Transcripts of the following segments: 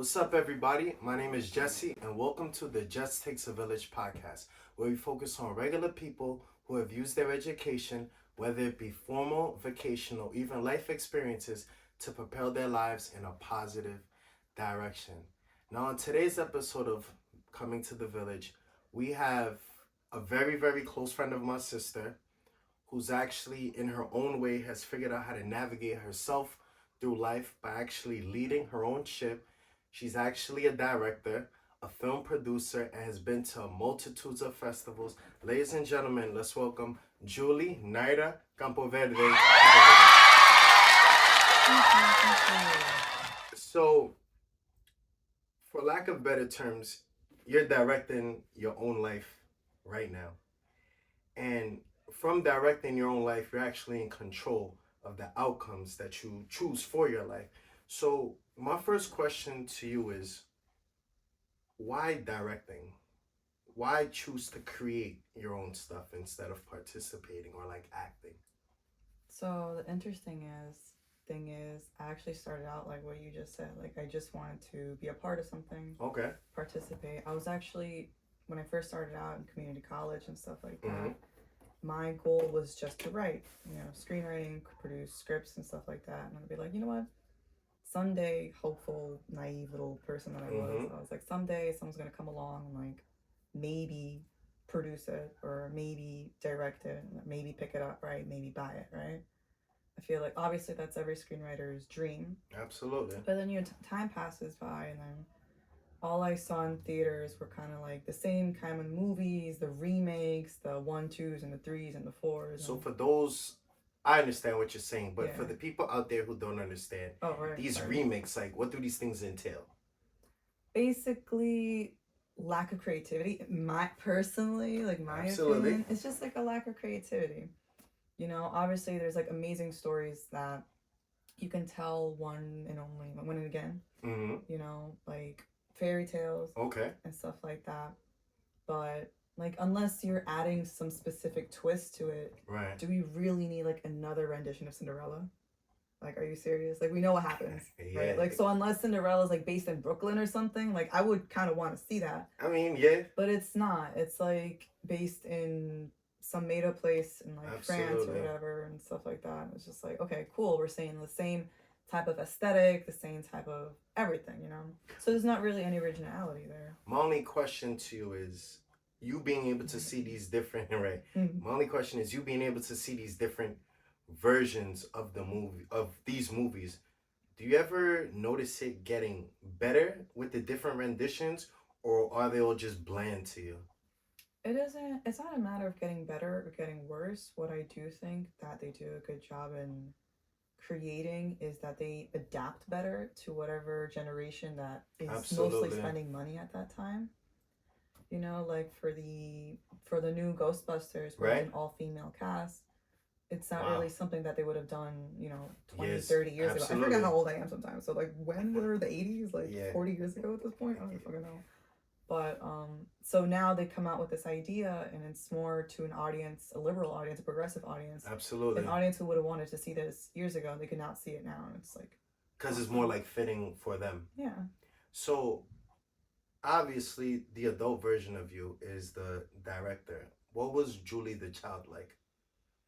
What's up, everybody? My name is Jesse, and welcome to the Jess Takes a Village podcast, where we focus on regular people who have used their education, whether it be formal, vocational, or even life experiences, to propel their lives in a positive direction. Now, on today's episode of Coming to the Village, we have a very, very close friend of my sister who's actually, in her own way, has figured out how to navigate herself through life by actually leading her own ship. She's actually a director, a film producer, and has been to multitudes of festivals. Ladies and gentlemen, let's welcome Julie Neira CampoVerde. So, for lack of better terms, you're directing your own life right now. And from directing your own life, you're actually in control of the outcomes that you choose for your life. So, my first question to you is, why directing? Why choose to create your own stuff instead of participating or like acting? So the interesting thing is, I actually started out like what you just said. Like I just wanted to be a part of something. Okay. Participate. I was actually, when I first started out in community college and stuff like that, my goal was just to write, screenwriting, produce scripts and stuff like that. And I'd be like, you know what? Someday, hopeful, naive little person that I was like, someday someone's gonna come along and like maybe produce it or maybe direct it, maybe pick it up, right? Maybe buy it, right? I feel like obviously that's every screenwriter's dream. Absolutely. But then time passes by, and then all I saw in theaters were kind of like the same kind of movies, the remakes, the 1, 2s, and the 3s and the 4s. So for those, I understand what you're saying, but for the people out there who don't understand, these remakes, like, what do these things entail? Basically, lack of creativity. My opinion, it's just like a lack of creativity. Obviously there's like amazing stories that you can tell one and again. Like fairy tales, and stuff like that. But like, unless you're adding some specific twist to it, right? Do we really need like another rendition of Cinderella? Like, are you serious? Like, we know what happens, right? Like, so unless Cinderella's like based in Brooklyn or something, like I would kind of want to see that. I mean, yeah. But it's not. It's like based in some made up place in like France or whatever and stuff like that. And it's just like, okay, cool. We're saying the same type of aesthetic, the same type of everything, So there's not really any originality there. My only question to you is, you being able to see these different, right? My only question is, you being able to see these different versions of these movies, do you ever notice it getting better with the different renditions, or are they all just bland to you? It's not a matter of getting better or getting worse. What I do think that they do a good job in creating is that they adapt better to whatever generation that is mostly spending money at that time. Like for the new Ghostbusters, where it's an all-female cast, it's not really something that they would have done, 20, 30 years ago. I forget how old I am sometimes. So like, when were the 80s? Like 40 years ago at this point? I don't fucking know. But so now they come out with this idea, and it's more to an audience, a liberal audience, a progressive audience. Absolutely. An audience who would have wanted to see this years ago, they could not see it now, and it's like, because it's more like fitting for them. Yeah. So obviously the adult version of you is the director. What was Julie the child like?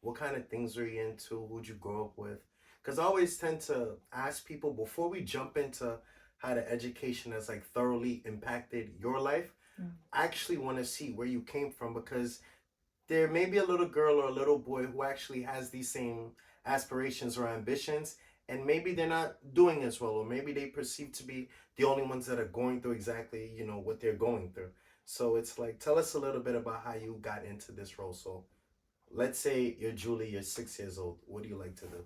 What kind of things were you into? Who'd you grow up with? Because I always tend to ask people, before we jump into how the education has like thoroughly impacted your life, I actually want to see where you came from, because there may be a little girl or a little boy who actually has these same aspirations or ambitions, and maybe they're not doing as well, or maybe they perceive to be the only ones that are going through exactly, what they're going through. So it's like, tell us a little bit about how you got into this role. So let's say you're Julie, you're 6 years old. What do you like to do?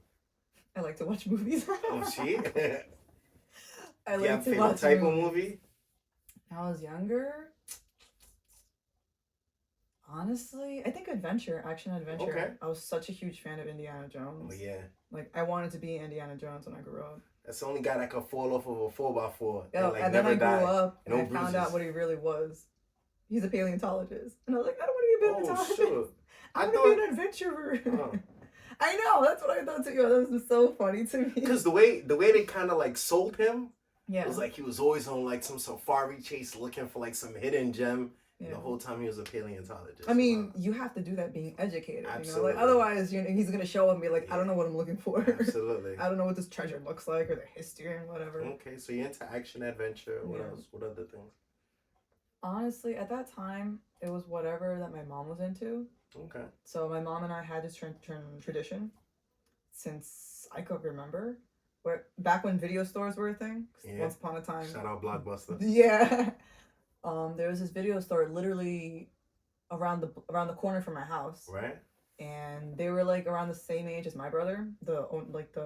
I like to watch movies. Oh, see? I like to watch movies. Do you have a favorite type of movie? When I was younger, honestly, I think action adventure. Okay. I was such a huge fan of Indiana Jones. Oh, yeah. Like, I wanted to be Indiana Jones when I grew up. That's the only guy that could fall off of a 4x4 and then I grew up and I found out what he really was. He's a paleontologist. And I was like, I don't want to be a paleontologist. Oh, sure. I want to be an adventurer. I know, that's what I thought too. That was so funny to me. Because the way they kind of like sold him Yeah. It was like he was always on like some safari chase looking for like some hidden gem. Yeah. The whole time he was a paleontologist. I mean, you have to do that being educated. Absolutely. You know, like otherwise, you know, he's gonna show up and be like, I don't know what I'm looking for. Absolutely. I don't know what this treasure looks like or the history and whatever. Okay, so you're into action adventure. What else? What other things? Honestly, at that time, it was whatever that my mom was into. Okay. So my mom and I had this tradition since I could remember. Where back when video stores were a thing, once upon a time. Shout out Blockbuster. Yeah. There was this video store literally around the corner from my house. Right. And they were like around the same age as my brother, the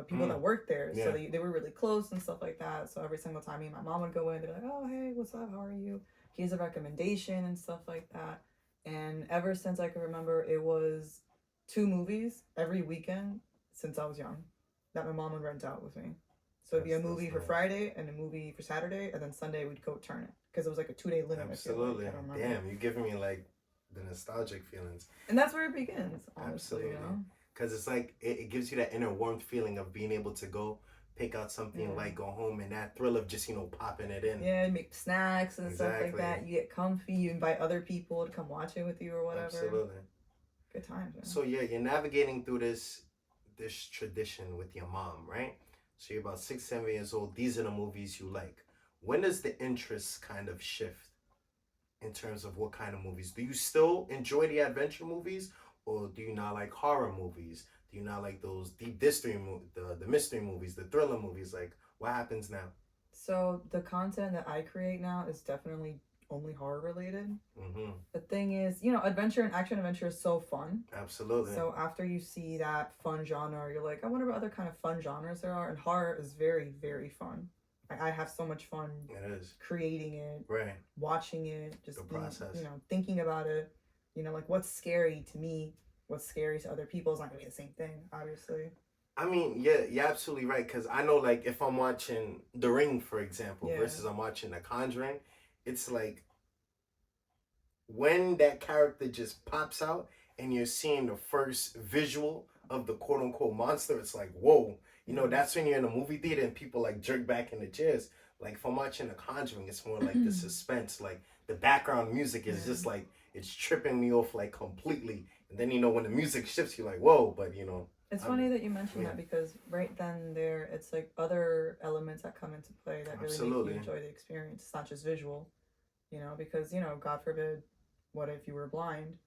people that worked there. Yeah. So they were really close and stuff like that. So every single time me and my mom would go in, they're like, "Oh, hey, what's up? How are you? Here's a recommendation," and stuff like that. And ever since I can remember, it was 2 movies every weekend since I was young that my mom would rent out with me. So it'd be a movie for Friday and a movie for Saturday, and then Sunday we'd go turn it because it was like a 2-day limit. Absolutely. Damn, you're giving me like the nostalgic feelings. And that's where it begins, honestly. Absolutely. Because it's like, it gives you that inner warmth feeling of being able to go pick out something, like go home, and that thrill of just, popping it in. Yeah, make snacks and stuff like that. You get comfy, you invite other people to come watch it with you or whatever. Absolutely. Good times, man. So yeah, you're navigating through this tradition with your mom, right? So you're about 6, 7 years old. These are the movies you like. When does the interest kind of shift in terms of what kind of movies? Do you still enjoy the adventure movies, or do you not like horror movies? Do you not like those deep mystery the mystery movies, the thriller movies? Like, what happens now? So the content that I create now is definitely only horror related. Mm-hmm. The thing is, adventure and action adventure is so fun. Absolutely. So after you see that fun genre, you're like, I wonder what other kind of fun genres there are. And horror is very, very fun. I have so much fun creating it, right? Watching it, just the process. Thinking about it. Like what's scary to me, what's scary to other people is not gonna be the same thing, obviously. I mean, yeah, you're absolutely right. Because I know, like, if I'm watching The Ring, for example, versus I'm watching The Conjuring, it's like when that character just pops out and you're seeing the first visual of the quote unquote monster, it's like, whoa. That's when you're in a movie theater and people like jerk back in the chairs. Like, if I'm watching The Conjuring, it's more like the suspense. Like, the background music is just like, it's tripping me off like completely. And then, when the music shifts, you're like, whoa, but It's funny that you mentioned that, because right then there, it's like other elements that come into play that really make you enjoy the experience. It's not just visual, because, God forbid, what if you were blind?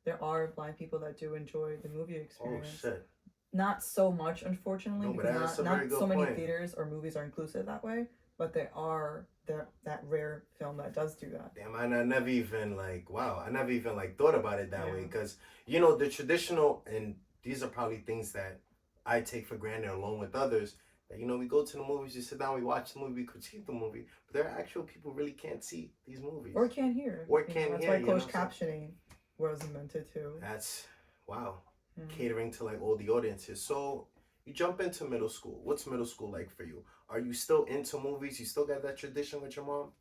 There are blind people that do enjoy the movie experience. Oh, shit. Not so much, unfortunately, because not so many theaters or movies are inclusive that way, but there are that rare film that does do that. Damn, I never even thought about it that way, because the traditional, and these are probably things that I take for granted along with others, that we go to the movies, you sit down, we watch the movie, we critique the movie, but there are actual people who really can't see these movies or can't hear. That's why closed captioning was invented too. That's wow. Catering to like all the audiences. So you jump into middle school. What's middle school like for you? Are you still into movies? You still got that tradition with your mom?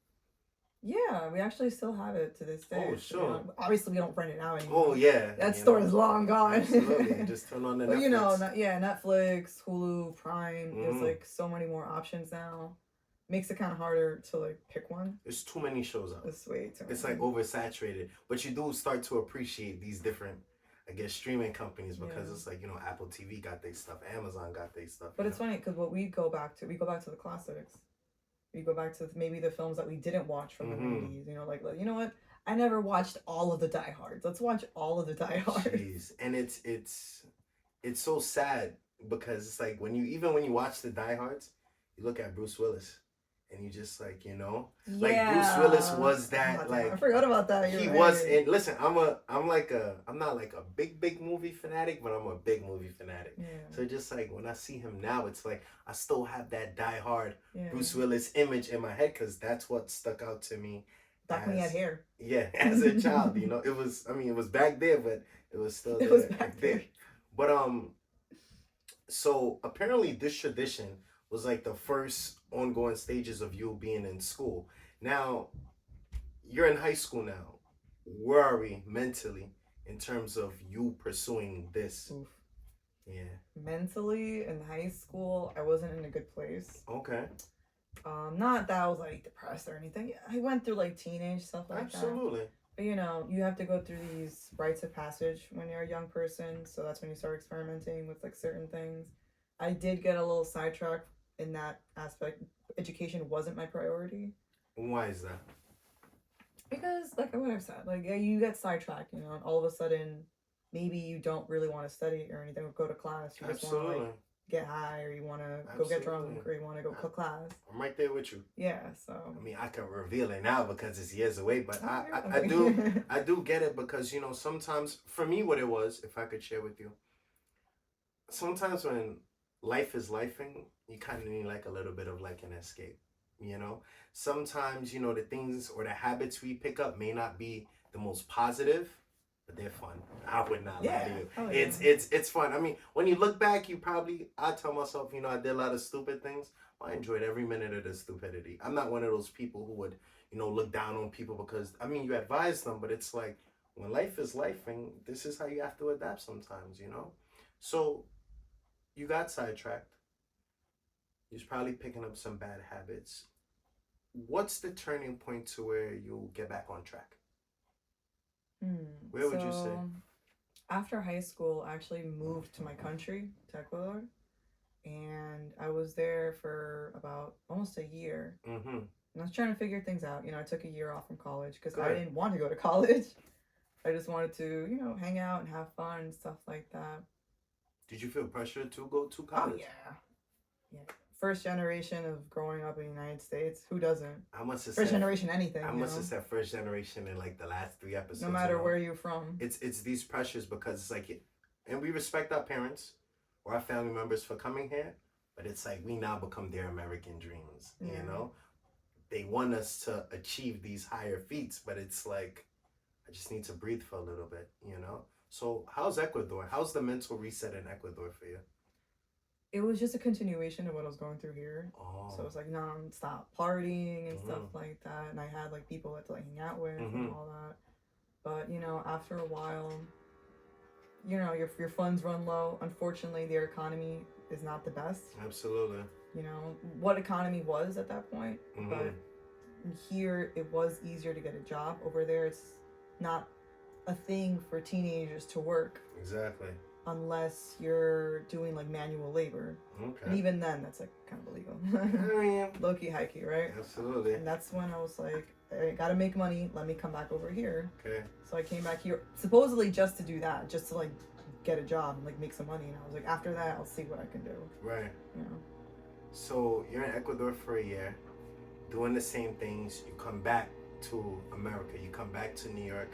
Yeah, we actually still have it to this day. Oh, sure. Obviously, we don't rent it out anymore. Oh, yeah. That store is long gone. Absolutely. Just turn on the Netflix. Netflix, Hulu, Prime. There's like so many more options now. Makes it kind of harder to like pick one. There's too many shows out. It's way too many. It's like oversaturated. But you do start to appreciate these different, I guess, streaming companies, because it's like, Apple TV got their stuff, Amazon got their stuff. But it's funny, because what we go back to the classics. We go back to maybe the films that we didn't watch from the 90s. You know what? I never watched all of the Die Hards. Let's watch all of the Die Hards. Jeez. And it's so sad, because it's like when you watch the Die Hards, you look at Bruce Willis. And you just like, like Bruce Willis was that, like, I forgot about that. He was, and listen, I'm not like a big movie fanatic, but I'm a big movie fanatic. Yeah. So just like when I see him now, it's like I still have that Die Hard Bruce Willis image in my head, because that's what stuck out to me. Back when he had hair. Yeah, as a child, it was back there, but it was still there. It was back there. But so apparently this tradition was like the first ongoing stages of you being in school. Now, you're in high school now. Where are we mentally in terms of you pursuing this? Oof. Yeah. Mentally, in high school, I wasn't in a good place. Okay. Not that I was like depressed or anything. I went through like teenage stuff like that. Absolutely. But you know, you have to go through these rites of passage when you're a young person, so that's when you start experimenting with like certain things. I did get a little sidetracked in that aspect. Education wasn't my priority Why is that? because, like what I've said, like yeah, you get sidetracked, you know, and all of a sudden, maybe you don't really want to study or anything or go to class. You just want to Absolutely. like get high, or you want to go get drunk, Absolutely. or you want to go to class. I'm right there with you. Yeah, so I mean, I can reveal it now because it's years away, but I okay. do I do get it because you know sometimes for me what it was, if I could share with you, sometimes when life is lifing, you kind of need like a little bit of like an escape. You know, sometimes you know the things or the habits we pick up may not be the most positive, but they're fun. I would not lie to Yeah. you. Oh, It's fun. I mean, when you look back, you probably I tell myself, you know, I did a lot of stupid things. I enjoyed every minute of the stupidity. I'm not one of those people who would, you know, look down on people because I mean you advise them, but it's like when life is life and this is how you have to adapt sometimes, you know? So you got sidetracked. You're probably picking up some bad habits. What's the turning point to where you'll get back on track? Where would you say? After high school, I actually moved to my country, to Ecuador, and I was there for about almost a year. Mm-hmm. And I was trying to figure things out. You know, I took a year off from college because I Good. didn't want to go to college. I just wanted to, you know, hang out and have fun and stuff like that. Did you feel pressure to go to Oh college? yeah. First generation of growing up in the United States. Who doesn't? I must have First said generation anything. I you must know? have said first generation in like the last 3 episodes. No matter you know? where you're from. It's these pressures because it's like and we respect our parents or our family members for coming here, but it's like we now become their American dreams. Yeah. You know? They want us to achieve these higher feats, but it's like I just need to breathe for a little bit, you know? So how's Ecuador? How's the mental reset in Ecuador for you? It was just a continuation of what I was going through here. Oh. So it was like non-stop partying and stuff like that. And I had like people to like hang out with and all that. But, you know, after a while, you know, your funds run low. Unfortunately, their economy is not the best. Absolutely. You know, what economy was at that point. But here, it was easier to get a job. Over there, it's not a thing for teenagers to work. Exactly. Unless you're doing like manual labor. Okay. And even then, that's like kind of illegal. I mean, Low-key, high-key, right? Absolutely. And that's when I was like, I gotta make money. Let me come back over here. Okay. So I came back here supposedly just to do that, just to like get a job and like make some money. And I was like, after that, I'll see what I can do. Right. You know. So you're in Ecuador for a year, doing the same things. You come back to America. You come back to New York.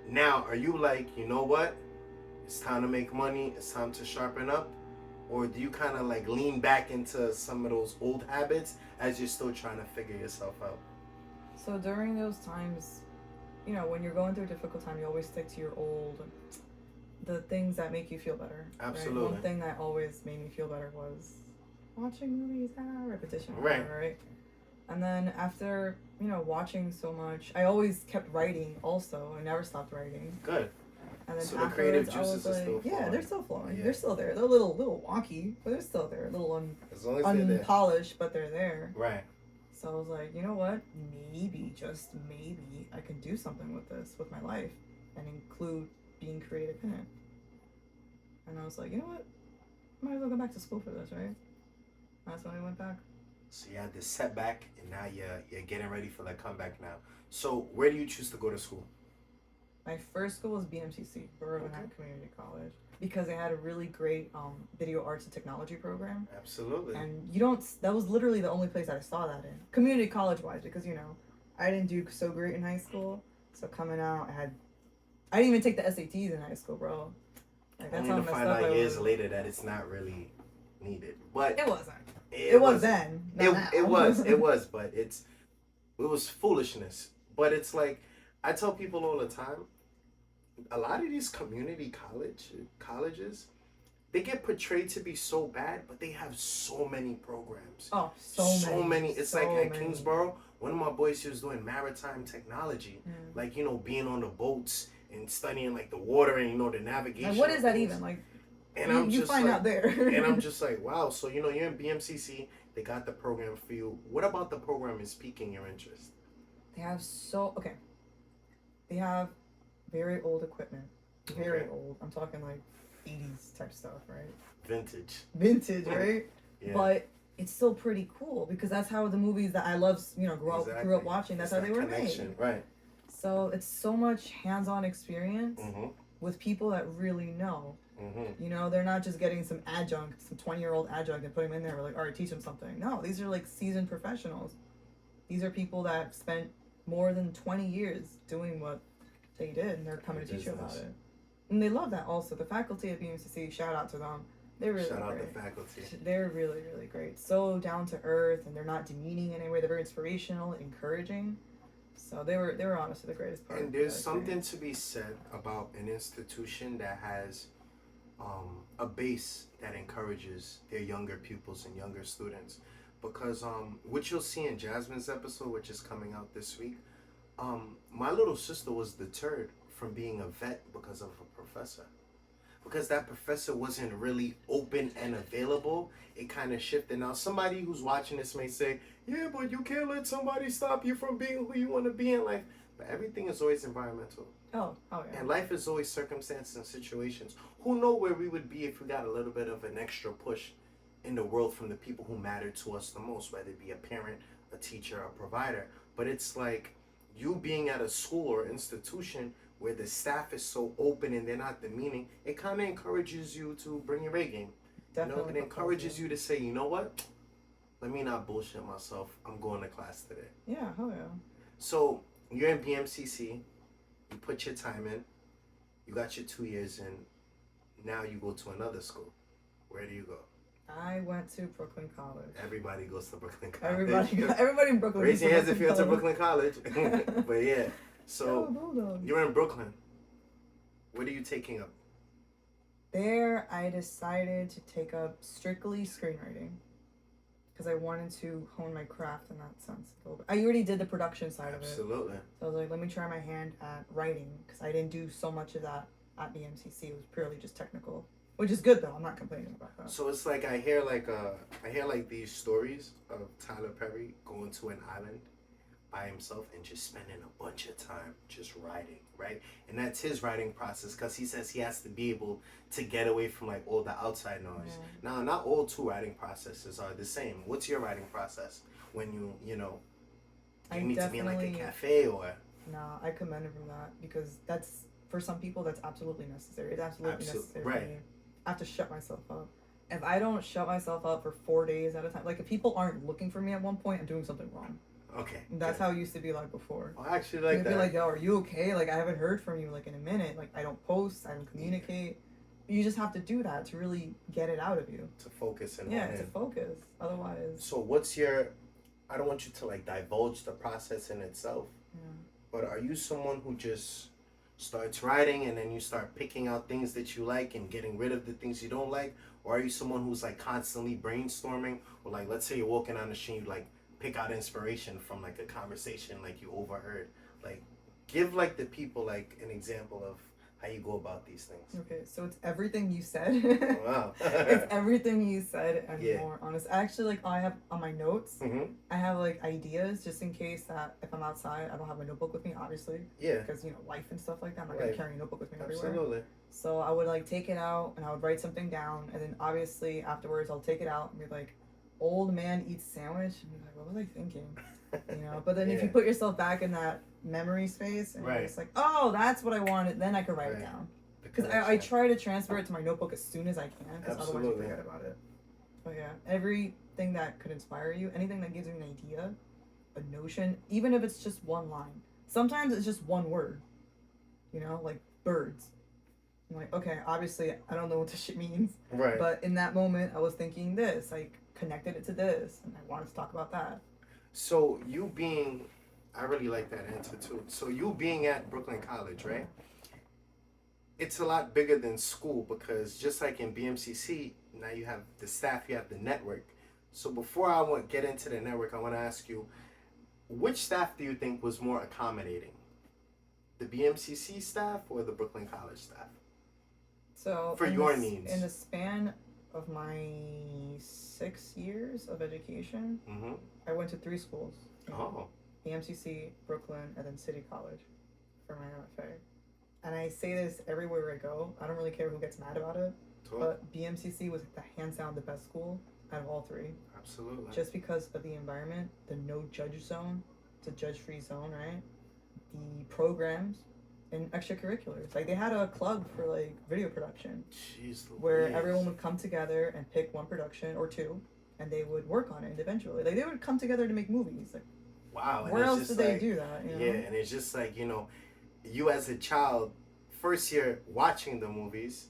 Now, are you like, you know what? It's time to make money. It's time to sharpen up. Or do you kind of like lean back into some of those old habits as you're still trying to figure yourself out? So during those times, you know, when you're going through a difficult time, you always stick to your the things that make you feel better. Absolutely. Right? One thing that always made me feel better was watching movies. Repetition. Right. Right. And then after, you know, watching so much, I always kept writing also. I never stopped writing. Good. And then So the afterwards, creative I was juices are like, still yeah, flowing. they're still flowing. Yeah. They're still there. They're a little wonky, but they're still there. A little As long as they're there. unpolished, but they're there. Right. So I was like, you know what? Maybe, just maybe, I can do something with this, with my life, and include being creative in it. And I was like, you know what? Might as well go back to school for this, right? That's when I went back. So you had this setback, and now you're getting ready for the comeback now. So where do you choose to go to school? My first school was BMCC, Borough Manhattan Community College, because they had a really great video arts and technology program. Absolutely. And that was literally the only place I saw that in. Community college-wise, because, you know, I didn't do so great in high school. So coming out, I didn't even take the SATs in high school, bro. Like, that's Only how to messed find up out I years was. later that it's not really needed. But It wasn't. It was then. Not now. It was, but it was foolishness. But it's like I tell people all the time, a lot of these community colleges, they get portrayed to be so bad, but they have so many programs. Oh, so many. It's so like at many. Kingsborough, one of my boys, he was doing maritime technology, like, you know, being on the boats and studying like the water and, you know, the navigation. And what is that things. even like? And you find out there. and I'm just like, wow. So, you know, you're in BMCC, They got the program for you. What about the program is piquing your interest? They have They have very old equipment. Very Okay. old. I'm talking like 80s type stuff, right? Vintage. Vintage, right? Yeah. But it's still pretty cool because that's how the movies that I love, grew up watching, that's It's how they that were connection, made. right? So it's so much hands-on experience Mm-hmm. with people that really know. Mm-hmm. You know, they're not just getting some adjunct, some 20-year-old adjunct and putting them in there. We're like, all right, teach them something. No, these are like seasoned professionals. These are people that spent more than 20 years doing what they did, and they're coming to teach you about it. And they love that also. The faculty at BMCC, shout out to them. They're really Shout out great. the faculty. They're really, really great. So down to earth, and they're not demeaning in any way. They're very inspirational, encouraging. So they were honestly the greatest part. And there's something to be said about an institution that has a base that encourages their younger pupils and younger students, because what you'll see in Jasmine's episode, which is coming out this week, my little sister was deterred from being a vet because of a professor. Because that professor wasn't really open and available, it kind of shifted. Now, somebody who's watching this may say, yeah, but you can't let somebody stop you from being who you want to be in life. But everything is always environmental. Oh yeah. And life is always circumstances and situations. Who know where we would be if we got a little bit of an extra push in the world from the people who matter to us the most, whether it be a parent, a teacher, a provider. But it's like you being at a school or institution where the staff is so open and they're not demeaning, it kind of encourages you to bring your A game. Definitely. You know, it encourages you to say, you know what? Let me not bullshit myself. I'm going to class today. Yeah, hell yeah. So you're in BMCC, you put your time in, you got your 2 years in, now you go to another school. Where do you go? I went to Brooklyn College. Everybody goes to Brooklyn College. Everybody in Brooklyn. Raise your hands if you went to Brooklyn College. But yeah, so you're in Brooklyn. What are you taking up? There, I decided to take up strictly screenwriting because I wanted to hone my craft in that sense a little bit. I already did the production side of it. Absolutely. So I was like, let me try my hand at writing because I didn't do so much of that at BMCC. It was purely just technical, which is good though. I'm not complaining about that. So it's like I hear like these stories of Tyler Perry going to an island by himself and just spending a bunch of time just writing, right? And that's his writing process because he says he has to be able to get away from like all the outside noise. Yeah. Now, not all two writing processes are the same. What's your writing process when you need to be in like a cafe or? No, I commend him from that because that's, for some people, that's absolutely necessary. It's absolutely necessary right. for me. I have to shut myself up. If I don't shut myself up for 4 days at a time, like if people aren't looking for me at one point, I'm doing something wrong. Okay. That's how it used to be like before. I actually like You'd that. be like, yo, are you okay? Like, I haven't heard from you like in a minute. Like, I don't post, I don't communicate. You just have to do that to really get it out of you. To focus and to focus. Otherwise. So what's your? I don't want you to like divulge the process in itself. Yeah. But are you someone who just starts writing and then you start picking out things that you like and getting rid of the things you don't like, or are you someone who's like constantly brainstorming, or like let's say you're walking on the street, you like pick out inspiration from like a conversation like you overheard, like give like the people like an example of how you go about these things. Okay, so it's everything you said. Wow. It's everything you said and Yeah. more honest. Actually, like I have on my notes, Mm-hmm. I have like ideas just in case that if I'm outside, I don't have my notebook with me, obviously. Yeah. Because life and stuff like that. I'm not Right. gonna carry a notebook with me everywhere. Absolutely. So I would like take it out and I would write something down, and then obviously afterwards I'll take it out and be like, "Old man eats sandwich," and be like, "What was I thinking?" But then if Yeah. you put yourself back in that memory space and Right. you're just like, "Oh, that's what I wanted," then I could write it Right. down. Because I try to transfer it to my notebook as soon as I can, because otherwise you Absolutely. forget about it. But yeah, everything that could inspire you, anything that gives you an idea, a notion, even if it's just one line. Sometimes it's just one word, like birds. I'm like, okay, obviously I don't know what this shit means, Right. but in that moment I was thinking this, I connected it to this, and I wanted to talk about that. So I really like that answer too. So you being at Brooklyn College, right? It's a lot bigger than school because just like in BMCC, now you have the staff, you have the network. So before I get into the network, I want to ask you, which staff do you think was more accommodating? The BMCC staff or the Brooklyn College staff? So For your needs. in the span of my 6 years of education, Mm-hmm. I went to 3 schools. Oh. EMCC, Brooklyn, and then City College for my MFA. And I say this everywhere I go. I don't really care who gets mad about it. But BMCC was the hands down the best school out of all 3. Absolutely. Just because of the environment, the no judge zone, it's a judge free zone, right? The programs and extracurriculars. Like they had a club for like video production. Jeez where Louise. everyone would come together and pick one production or 2 and they would work on it individually. Like they would come together to make movies. Like wow. where else did they do that? You know? Yeah, and it's just like, you know, you as a child, first year watching the movies,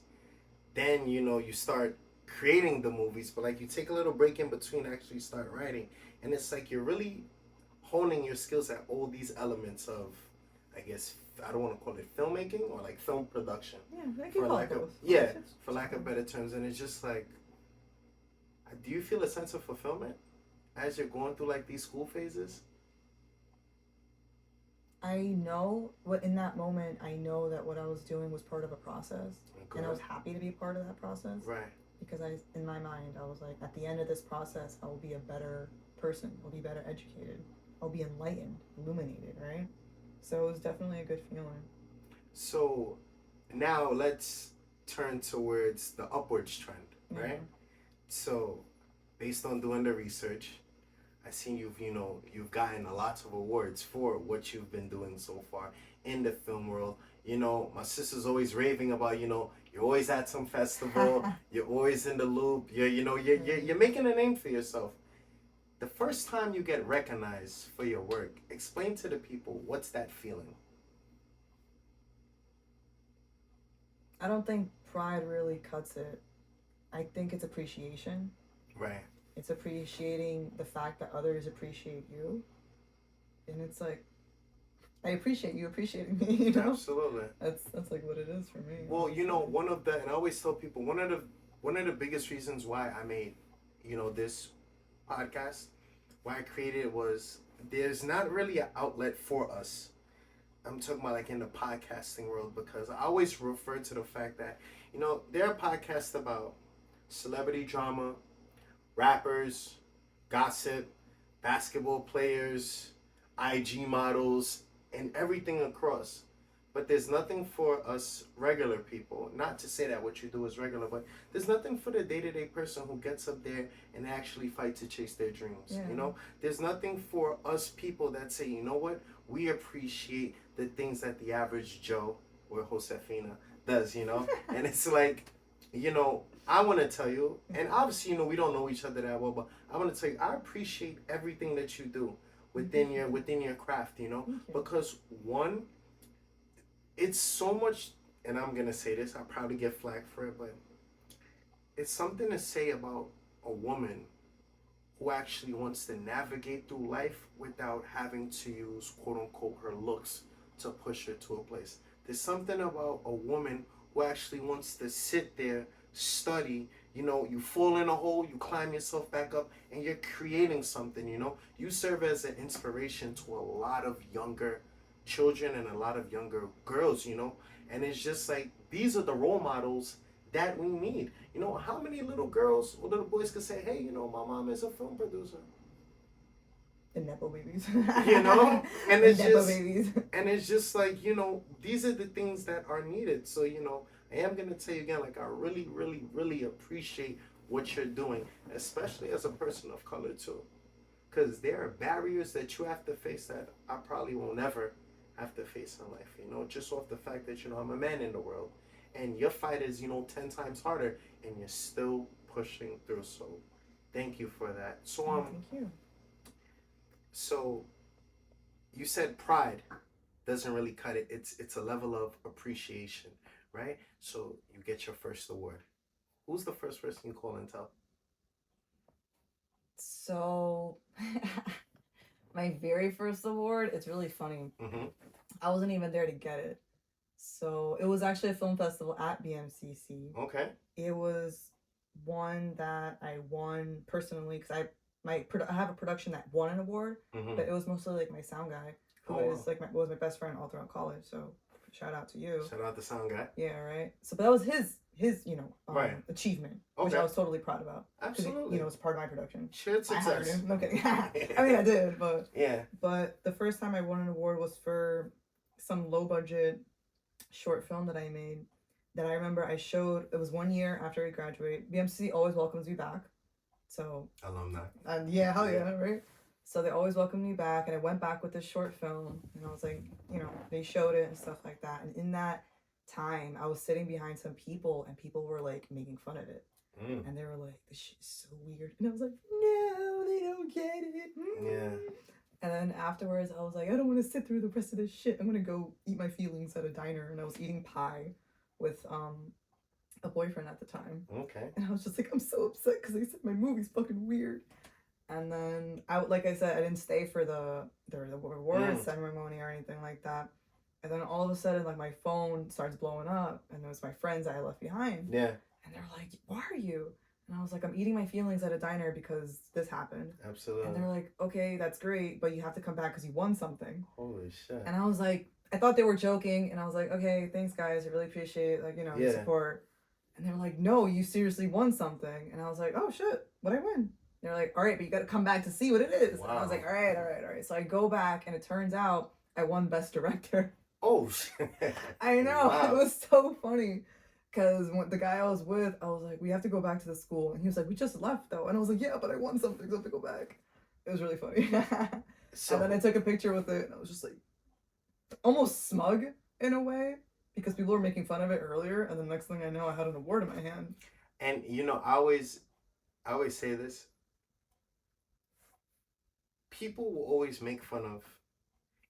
then, you know, you start creating the movies, but like you take a little break in between, actually start writing, and it's like you're really honing your skills at all these elements of, I guess, I don't want to call it filmmaking or like film production. Yeah, they can call it both. For lack of better terms. And it's just like, do you feel a sense of fulfillment as you're going through like these school phases? I know what in that moment, I know that what I was doing was part of a process, and I was happy to be part of that process. Right. Because in my mind, I was like, at the end of this process, I will be a better person. I'll be better educated. I'll be enlightened, illuminated, right? So it was definitely a good feeling. So now let's turn towards the upwards trend, right? Yeah. So based on doing the research, I seen you've gotten a lot of awards for what you've been doing so far in the film world. You know, my sister's always raving about, you know, you're always at some festival, you're always in the loop, you're making a name for yourself. The first time you get recognized for your work, explain to the people, what's that feeling? I don't think pride really cuts it. I think it's appreciation. Right. It's appreciating the fact that others appreciate you. And it's like, I appreciate you appreciating me, you know? Absolutely. That's like what it is for me. Well, you know, and I always tell people, one of the biggest reasons why I made, you know, this podcast, why I created it, was there's not really an outlet for us. I'm talking about like in the podcasting world, because I always refer to the fact that, you know, there are podcasts about celebrity drama, rappers, gossip, basketball players, IG models, and everything across. But there's nothing for us regular people. Not to say that what you do is regular, but there's nothing for the day-to-day person who gets up there and actually fight to chase their dreams. Yeah. You know, there's nothing for us people that say, you know what, we appreciate the things that the average Joe or Josefina does, you know? And it's like, you know, I want to tell you, and obviously, you know, we don't know each other that well, but I want to tell you, I appreciate everything that you do within your craft, you know? Because one, it's so much, and I'm gonna say this, I'll probably get flack for it, but it's something to say about a woman who actually wants to navigate through life without having to use, quote unquote, her looks to push her to a place. There's something about a woman who actually wants to sit there, study, you know, you fall in a hole, you climb yourself back up, and you're creating something, you know? You serve as an inspiration to a lot of younger children and a lot of younger girls, you know? And it's just like, these are the role models that we need. You know, how many little girls or little boys could say, hey, you know, my mom is a film producer? The Nepo babies. You know? And it's Nepo just babies. And it's just like, you know, these are the things that are needed. So, you know, I am gonna tell you again, like, I really, really, really appreciate what you're doing, especially as a person of color too. Because there are barriers that you have to face that I probably will never have to face in life, you know, just off the fact that, you know, I'm a man in the world, and your fight is, you know, 10 times harder, and you're still pushing through. So thank you for that. So Thank you. So you said pride doesn't really cut it. It's a level of appreciation, right? So you get your first award. Who's the first person you call and tell? So my very first award, it's really funny. Mm-hmm. I wasn't even there to get it. So it was actually a film festival at BMCC. Okay. It was one that I won personally because I have a production that won an award, Mm-hmm. but it was mostly like my sound guy, who is like was my best friend all throughout college. So shout out to you. Shout out the sound guy. Yeah, right. So but that was his his Right. achievement, which Okay. I was totally proud about. Absolutely. It was part of my production. Shared I hired success. him. No kidding. I mean, I did, but Yeah. But the first time I won an award was for some low budget short film that I made. That I remember I showed. It was 1 year after I graduate. BMC always welcomes me back. So Alumni. yeah, hell yeah, right? So they always welcomed me back, and I went back with this short film, and I was like, they showed it and stuff like that. And in that time, I was sitting behind some people, and people were like making fun of it, and they were like, "This shit is so weird," and I was like, "No, they don't get it." Yeah. And then afterwards, I was like, "I don't want to sit through the rest of this shit. I'm gonna go eat my feelings at a diner." And I was eating pie with a boyfriend at the time. Okay. And I was just like, I'm so upset because they said my movie's fucking weird. And then like I said, I didn't stay for the award ceremony or anything like that. And then all of a sudden, like, my phone starts blowing up, and it was my friends that I left behind. Yeah. And they're like, "Why are you?" And I was like, "I'm eating my feelings at a diner because this happened." Absolutely. And they're like, "Okay, that's great, but you have to come back because you won something." Holy shit. And I was like, I thought they were joking, and I was like, "Okay, thanks guys, I really appreciate your support." And they were like, "No, you seriously won something." And I was like, "Oh shit, what'd I win?" They're like, "All right, but you got to come back to see what it is." Wow. And I was like, all right. So I go back, and it turns out I won Best Director. Oh shit. I know. Wow. It was so funny. Because the guy I was with, I was like, "We have to go back to the school." And he was like, "We just left though." And I was like, "Yeah, but I won something, so I have to go back." It was really funny. So, and then I took a picture with it, and I was just like, almost smug in a way, because people were making fun of it earlier, and the next thing I know, I had an award in my hand. And I always say this. People will always make fun of,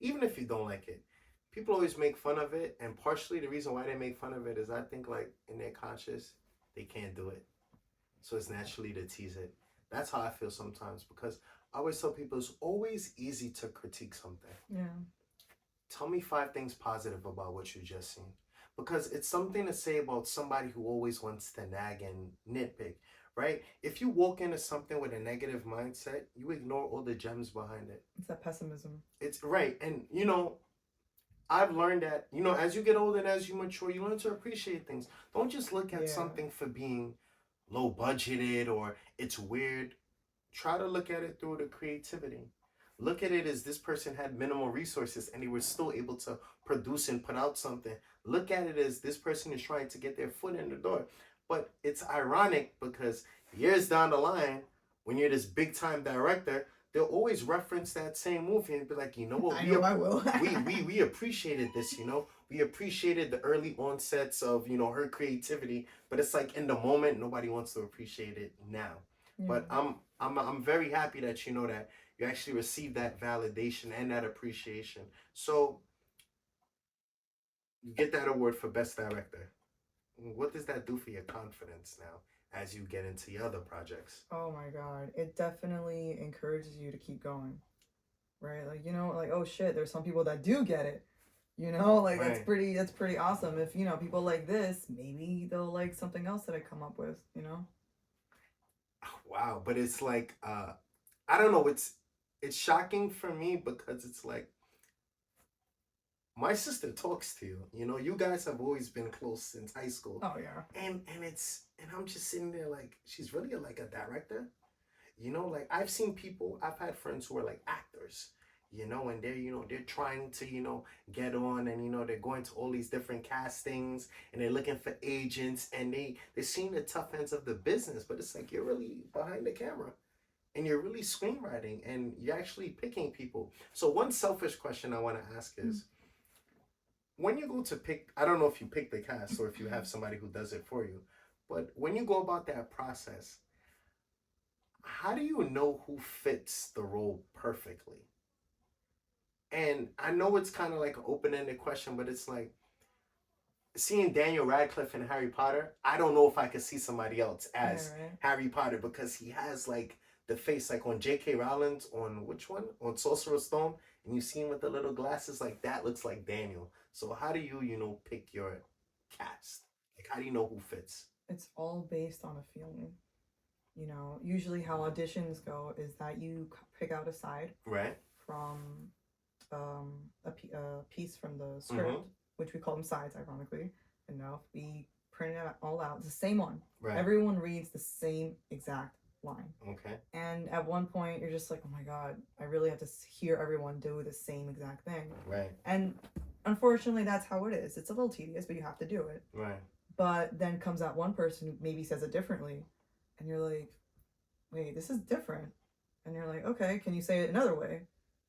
even if you don't like it, people always make fun of it. And partially the reason why they make fun of it is, I think, like, in their conscious, they can't do it. So it's naturally to tease it. That's how I feel sometimes, because I always tell people it's always easy to critique something. Yeah. Tell me 5 things positive about what you just seen. Because it's something to say about somebody who always wants to nag and nitpick, right? If you walk into something with a negative mindset, you ignore all the gems behind it. It's that pessimism. It's right. And, I've learned that, as you get older and as you mature, you learn to appreciate things. Don't just look at something for being low budgeted or it's weird. Try to look at it through the creativity. Look at it as this person had minimal resources and they were still able to produce and put out something. Look at it as this person is trying to get their foot in the door. But it's ironic because years down the line, when you're this big time director, they'll always reference that same movie and be like, "You know what? I know I will." we appreciated this, We appreciated the early onsets of, her creativity. But it's like in the moment, nobody wants to appreciate it now. Yeah. But I'm very happy that that you actually received that validation and that appreciation. So you get that award for Best Director. What does that do for your confidence now as you get into your other projects? Oh my God. It definitely encourages you to keep going. Right? Like, oh shit, there's some people that do get it. Right. That's pretty awesome. If, people like this, maybe they'll like something else that I come up with, Wow. But it's like, I don't know. It's shocking for me because it's like, my sister talks to you. You guys have always been close since high school. Oh yeah. And I'm just sitting there like, she's really like a director. Like I've seen people, I've had friends who are like actors, and they're trying to, get on, and they're going to all these different castings and they're looking for agents and they're seeing the tough ends of the business, but it's like you're really behind the camera. And you're really screenwriting and you're actually picking people. So one selfish question I want to ask is, when you go to pick, I don't know if you pick the cast or if you have somebody who does it for you, but when you go about that process, how do you know who fits the role perfectly? And I know it's kind of like an open-ended question, but it's like, seeing Daniel Radcliffe in Harry Potter, I don't know if I could see somebody else as Harry Potter, because he has like the face like on J.K. Rowling's, on which one? On Sorcerer's Stone, and you see him with the little glasses, like that looks like Daniel. So how do you, pick your cast? Like, how do you know who fits? It's all based on a feeling. Usually how auditions go is that you pick out a side from a piece from the script, which we call them sides, ironically enough. We printed it all out. It's the same one. Right. Everyone reads the same exact line. Okay. And at one point, you're just like, oh my God, I really have to hear everyone do the same exact thing. Right. And unfortunately, that's how it is. It's a little tedious, but you have to do it. Right. But then comes that one person who maybe says it differently. And you're like, wait, this is different. And you're like, okay, can you say it another way?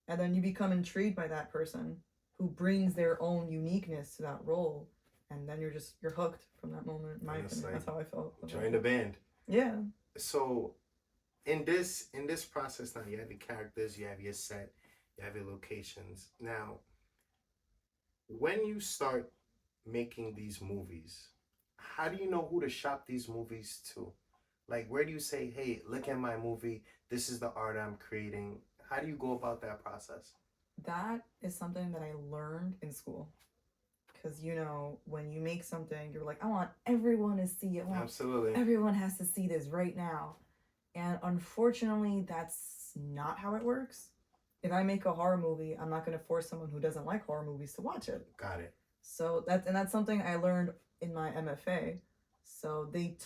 And then you become intrigued by that person who brings their own uniqueness to that role. And then you're hooked from that moment. In my opinion, that's how I felt. Join the band. Yeah. So in this process now, you have your characters, you have your set, you have your locations. Now, when you start making these movies, how do you know who to shop these movies to? Like, where do you say, hey, look at my movie, this is the art I'm creating? How do you go about that process? That is something that I learned in school. Because, when you make something, you're like, I want everyone to see it. Absolutely. Everyone has to see this right now. And unfortunately, that's not how it works. If I make a horror movie, I'm not going to force someone who doesn't like horror movies to watch it. Got it. So that's something I learned in my MFA. So they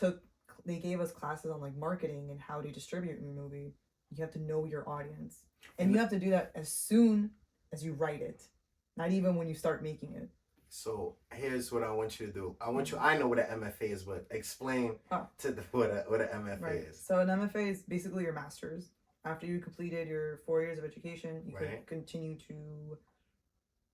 gave us classes on like marketing and how to distribute your movie. You have to know your audience. And you have to do that as soon as you write it. Not even when you start making it. So here's what I want you to do. I know what an MFA is, but explain what an MFA is. So an MFA is basically your master's. After you completed your 4 years of education, you could continue to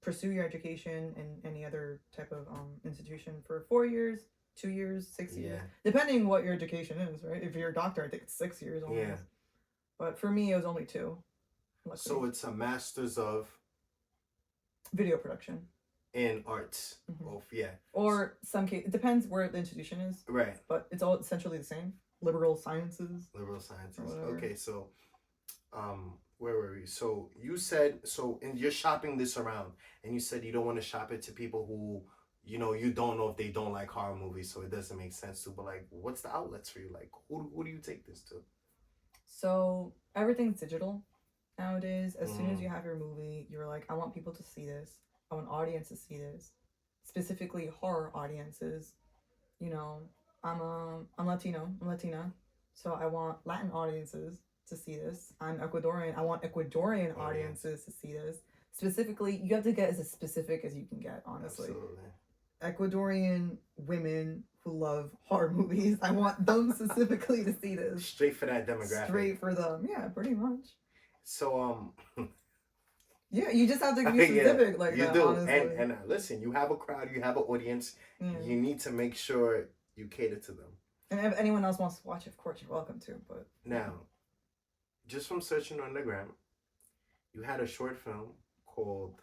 pursue your education in any other type of institution for 4 years, 2 years, 6 years, depending what your education is, right? If you're a doctor, I think it's 6 years almost. Yeah. But for me, it was only 2. Luckily. So it's a master's of video production. In arts. Mm-hmm. Or some case, it depends where the institution is. Right. But it's all essentially the same. Liberal sciences. Okay, so where were we? So you said, and you're shopping this around, and you said you don't want to shop it to people who, you don't know if they don't like horror movies, so it doesn't make sense to, but like, what's the outlets for you? Like, who do you take this to? So everything's digital nowadays. As soon as you have your movie, you're like, I want people to see this. I want audience to see this, specifically horror audiences. I'm Latino, I'm Latina, so I want Latin audiences to see this. I'm Ecuadorian, I want Ecuadorian audiences to see this. Specifically, you have to get as specific as you can get, honestly. Absolutely. Ecuadorian women who love horror movies, I want them specifically to see this. Straight for that demographic. Straight for them, yeah, pretty much. So, yeah, you just have to be specific like you that, do. honestly. And listen, you have a crowd, you have an audience. You need to make sure you cater to them. And if anyone else wants to watch it, of course, you're welcome to. But now, just from searching on the gram, you had a short film called,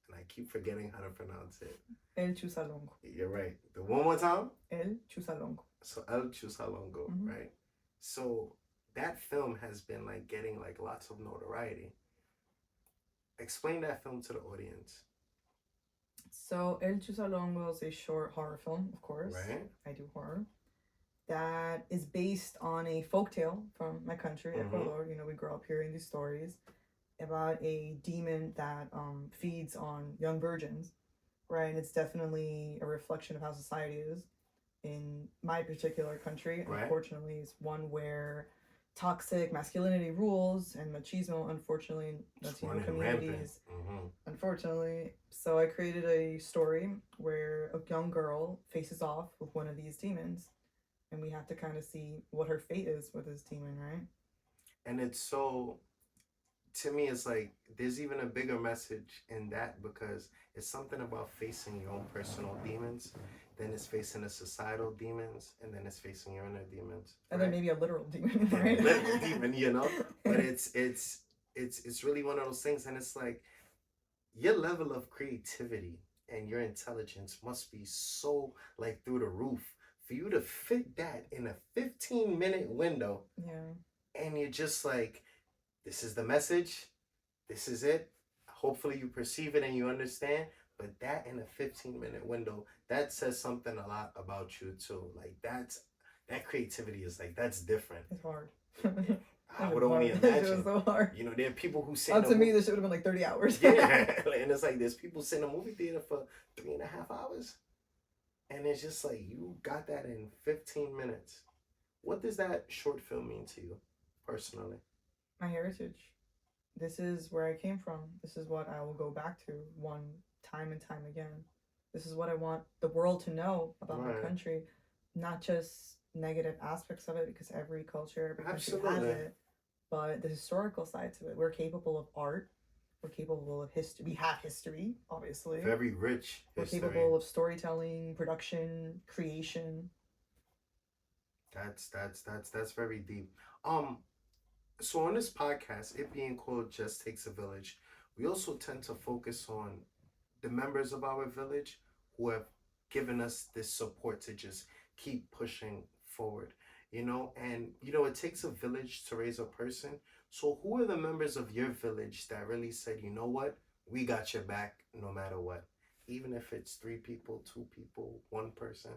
and I keep forgetting how to pronounce it. El Chusalongo. You're right. The one more time? El Chusalongo. So El Chusalongo, right? So that film has been like getting like lots of notoriety. Explain that film to the audience. So El Chusalongo is a short horror film, of course. Right. I do horror. That is based on a folktale from my country, Ecuador. We grow up hearing these stories about a demon that feeds on young virgins, right? And it's definitely a reflection of how society is in my particular country. Right. Unfortunately, it's one where toxic masculinity rules and machismo, unfortunately, in Latino communities. Unfortunately. So I created a story where a young girl faces off with one of these demons, and we have to kind of see what her fate is with this demon, right? And it's so, to me, it's like there's even a bigger message in that, because it's something about facing your own personal demons, then it's facing the societal demons, and then it's facing your inner demons. And then maybe a literal demon, right? Literal demon, But it's really one of those things, and it's like your level of creativity and your intelligence must be so like through the roof for you to fit that in a 15-minute window. Yeah. And you're just like, this is the message, this is it. Hopefully you perceive it and you understand. But that in a 15-minute window, that says something a lot about you too. Like that creativity is like, that's different. It's hard. I would only imagine. It was so hard. There are people who sit. To me, this should have been like 30 hours. Yeah, and it's like there's people sitting in a movie theater for 3.5 hours. And it's just like you got that in 15 minutes. What does that short film mean to you personally? My heritage. This is where I came from. This is what I will go back to one time and time again. This is what I want the world to know about my Right. country, not just negative aspects of it, because every culture, every country has Absolutely. it, but the historical side to it. We're capable of art. We're capable of history. We have history, obviously. Very rich We're history. capable of storytelling, production, creation. That's very deep. So on this podcast, it being called Just Takes a Village, we also tend to focus on the members of our village who have given us this support to just keep pushing forward. And it takes a village to raise a person. So who are the members of your village that really said, you know what, we got your back no matter what, even if it's 3 people, 2 people, one person.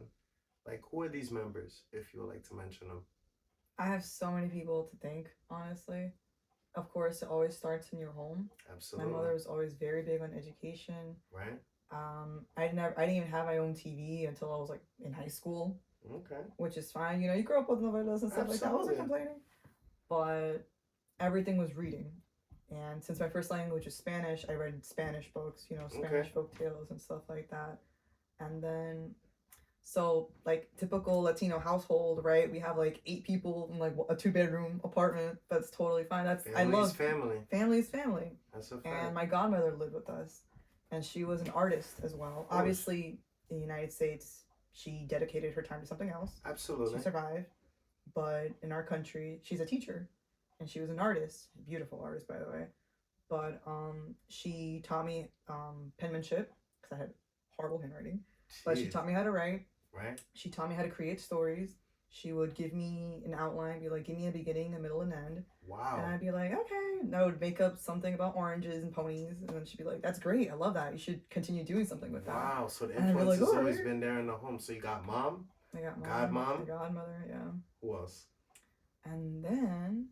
Like, who are these members, if you would like to mention them? I have so many people to thank, honestly. Of course, it always starts in your home. My Absolutely. mother was always very big on education. Right. I didn't even have my own TV until I was like in high school, Okay. which is fine. You grow up with novelas and stuff like that. I wasn't Absolutely. complaining, but everything was reading. And since my first language is Spanish, I read Spanish books, Spanish Okay. folk tales and stuff like that. And then, so like typical Latino household, right? We have like 8 people in like a 2-bedroom apartment. That's totally fine. I love Family. Family's family. That's a fact. And my godmother lived with us, and she was an artist as well. Obviously, in the United States, she dedicated her time to something else. Absolutely. She survived, but in our country, she's a teacher, and she was an artist, beautiful artist, by the way. But she taught me penmanship because I had horrible handwriting. But she taught me how to write. Right. She taught me how to create stories. She would give me an outline, be like, give me a beginning, a middle, and end. Wow. And I'd be like, okay. And I would make up something about oranges and ponies. And then she'd be like, that's great. I love that. You should continue doing something with that. Wow. So the And I'd be influence like, has "Oh, always right." been there in the home. So you got mom, I got godmom, my godmother, yeah. who else? And then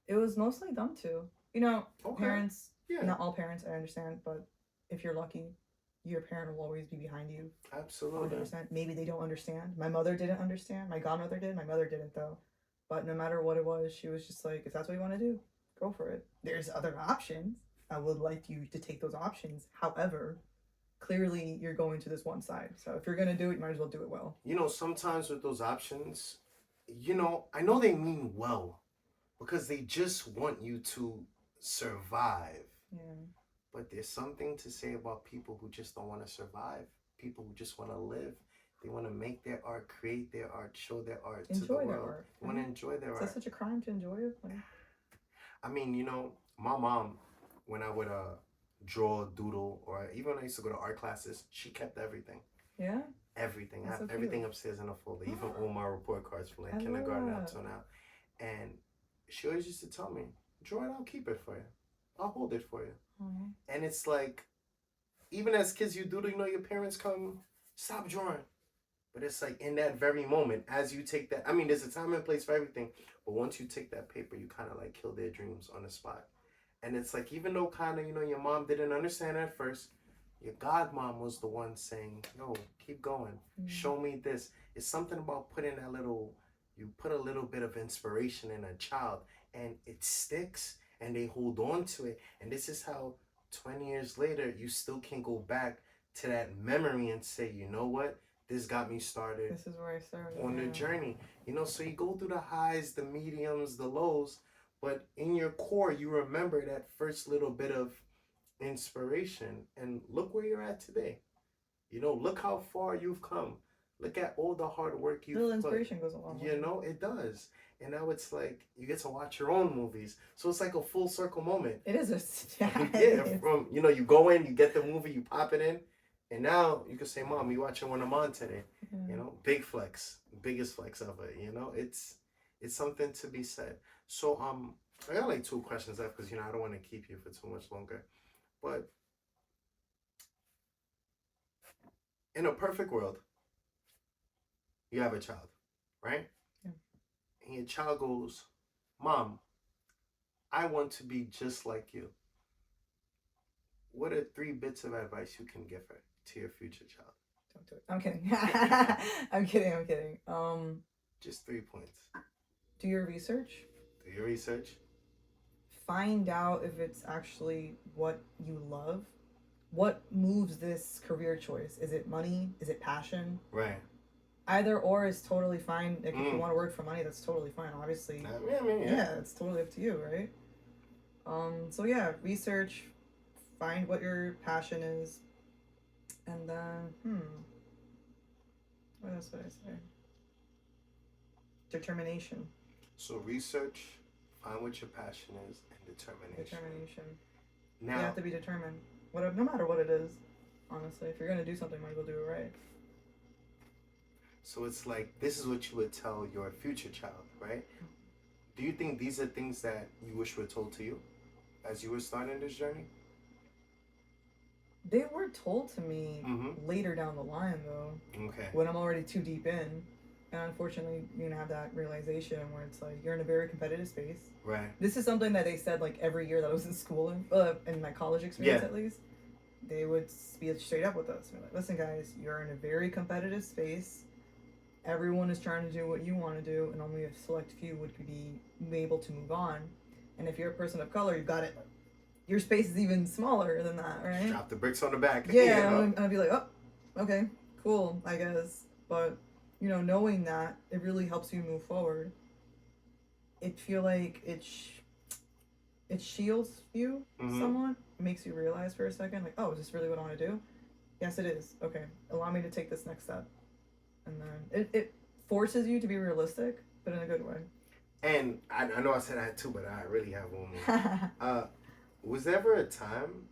it was mostly them two. Okay. Parents, Yeah. not all parents, I understand, but if you're lucky, your parent will always be behind you. Absolutely. 100%. Maybe they don't understand. My mother didn't understand. My godmother did. My mother didn't, though. But no matter what it was, she was just like, if that's what you want to do, go for it. There's other options. I would like you to take those options. However, clearly you're going to this one side. So if you're going to do it, you might as well do it well. Sometimes with those options, I know they mean well because they just want you to survive. Yeah. But there's something to say about people who just don't want to survive. People who just want to live. They want to make their art, create their art, show their art to the world. Their art. They want to enjoy their art. Is that such a crime to enjoy it? I mean, my mom, when I would draw, doodle, or even when I used to go to art classes, she kept everything. Yeah? Everything. I have so everything upstairs in a folder, even all my report cards from like kindergarten up till now. And she always used to tell me, draw it, I'll keep it for you. I'll hold it for you. Mm-hmm. And it's like, even as kids, you doodle, your parents come, stop drawing. But it's like in that very moment, as you take that, I mean, there's a time and place for everything. But once you take that paper, you kind of like kill their dreams on the spot. And it's like, even though kind of, your mom didn't understand at first, your godmom was the one saying, yo, keep going. Mm-hmm. Show me this. It's something about putting you put a little bit of inspiration in a child and it sticks and they hold on to it. And this is how 20 years later, you still can go back to that memory and say, you know what? This got me started. This is where I started. On the journey. So you go through the highs, the mediums, the lows, but in your core, you remember that first little bit of inspiration. And look where you're at today. Look how far you've come. Look at all the hard work you've put. Inspiration goes a long way. It does. And now it's like you get to watch your own movies. So it's like a full circle moment. It is from you go in, you get the movie, you pop it in, and now you can say, Mom, you watching one of mine today. Yeah. Big flex. Biggest flex ever. It's something to be said. So I got like 2 questions left because I don't want to keep you for too much longer. But in a perfect world, you have a child, right? Yeah. And your child goes, Mom, I want to be just like you. What are 3 bits of advice you can give her to your future child? Don't do it. I'm kidding. I'm kidding. I'm kidding. Just 3 points. Do your research. Do your research. Find out if it's actually what you love. What moves this career choice? Is it money? Is it passion? Right. Either or is totally fine. Like if you want to work for money, that's totally fine. Obviously, yeah, it's totally up to you, right? So yeah, research, find what your passion is, and then what else would I say? Determination. So research, find what your passion is, and determination. Now You have to be determined. No matter what it is. Honestly, if you're gonna do something, might as well do it right. So it's like, this is what you would tell your future child, right? Do you think these are things that you wish were told to you as you were starting this journey? They were told to me later down the line, though. Okay. When I'm already too deep in. And unfortunately, you're gonna have that realization where it's like, you're in a very competitive space. Right. This is something that they said like every year that I was in school, in my college experience at least. They would be straight up with us. They're like, listen guys, you're in a very competitive space. Everyone is trying to do what you want to do, and only a select few would be able to move on. And if you're a person of color, you've got it. Your space is even smaller than that, right? Drop the bricks on the back. Yeah, I'd be like, oh, okay, cool, I guess. But, you know, knowing that, it really helps you move forward. It feel like it shields you somewhat. It makes you realize for a second, like, oh, is this really what I want to do? Yes, it is. Okay, allow me to take this next step. And then it forces you to be realistic, but in a good way. And I know I said I had two, but I really have one more. Was there ever a time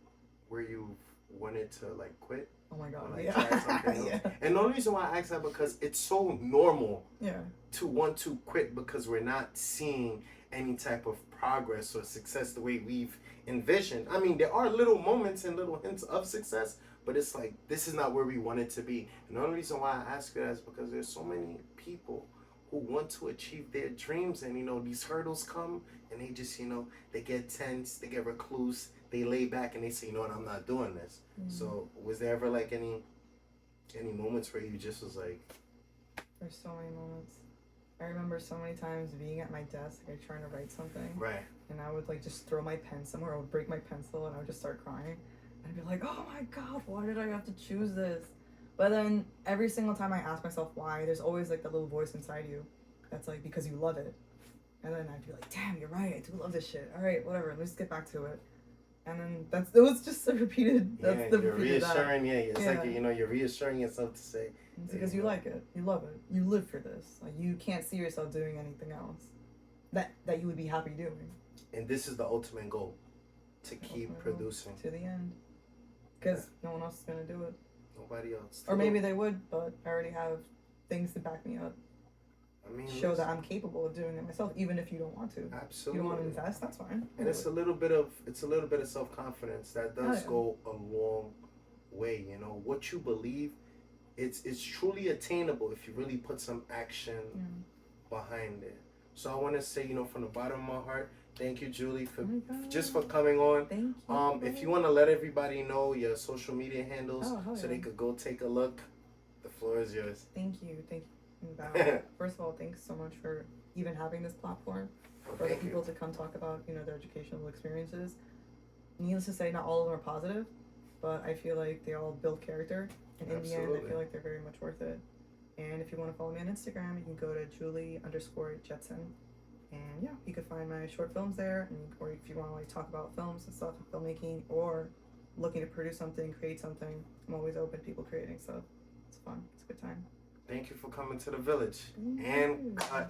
where you wanted to like quit? Oh my god, or, like, try something else? Yeah. And the only reason why I ask that because it's so normal Yeah. to want to quit because we're not seeing any type of progress or success the way we've envisioned. I mean, there are little moments and little hints of success, but it's like, this is not where we want it to be. And the only reason why I ask you that is because there's so many people who want to achieve their dreams, and, you know, these hurdles come and they just, you know, they get tense, they get recluse, they lay back and they say, you know what, I'm not doing this. So was there ever like any moments where you just was like... There's so many moments. I remember so many times being at my desk, like trying to write something. Right. And I would like just throw my pen somewhere, I would break my pencil and I would just start crying. I'd be like, oh my god, why did I have to choose this? But then every single time I ask myself why, there's always like that little voice inside you that's like, because you love it. And then I'd be like, damn, you're right, I do love this shit. All right, whatever, let's get back to it. And then it was just a repeated. That's the you're reassuring. It's like, you know, you're reassuring yourself to say. It's because you like it, you love it, you live for this. Like you can't see yourself doing anything else that you would be happy doing. And this is the ultimate goal, to keep producing to the end. Because no one else is gonna do it. Nobody else. Or maybe they would, but I already have things to back me up. I mean, show that I'm capable of doing it myself, even if you don't want to. Absolutely. You don't want to invest, that's fine. And it's a little bit of self-confidence that does go a long way. You know, what you believe, it's truly attainable if you really put some action behind it. So I want to say, you know, from the bottom of my heart, thank you, Julie, for coming on. Thank you. If you want to let everybody know your social media handles so they could go take a look, the floor is yours. Thank you. First of all, thanks so much for even having this platform for the people to come talk about, you know, their educational experiences. Needless to say, not all of them are positive, but I feel like they all build character, and in the end, I feel like they're very much worth it. And if you want to follow me on Instagram, you can go to Julie_Jetson. And yeah, you can find my short films there, or if you want to like talk about films and stuff, filmmaking, or looking to produce something, create something, I'm always open to people creating stuff. It's fun. It's a good time. Thank you for coming to the village. And cut.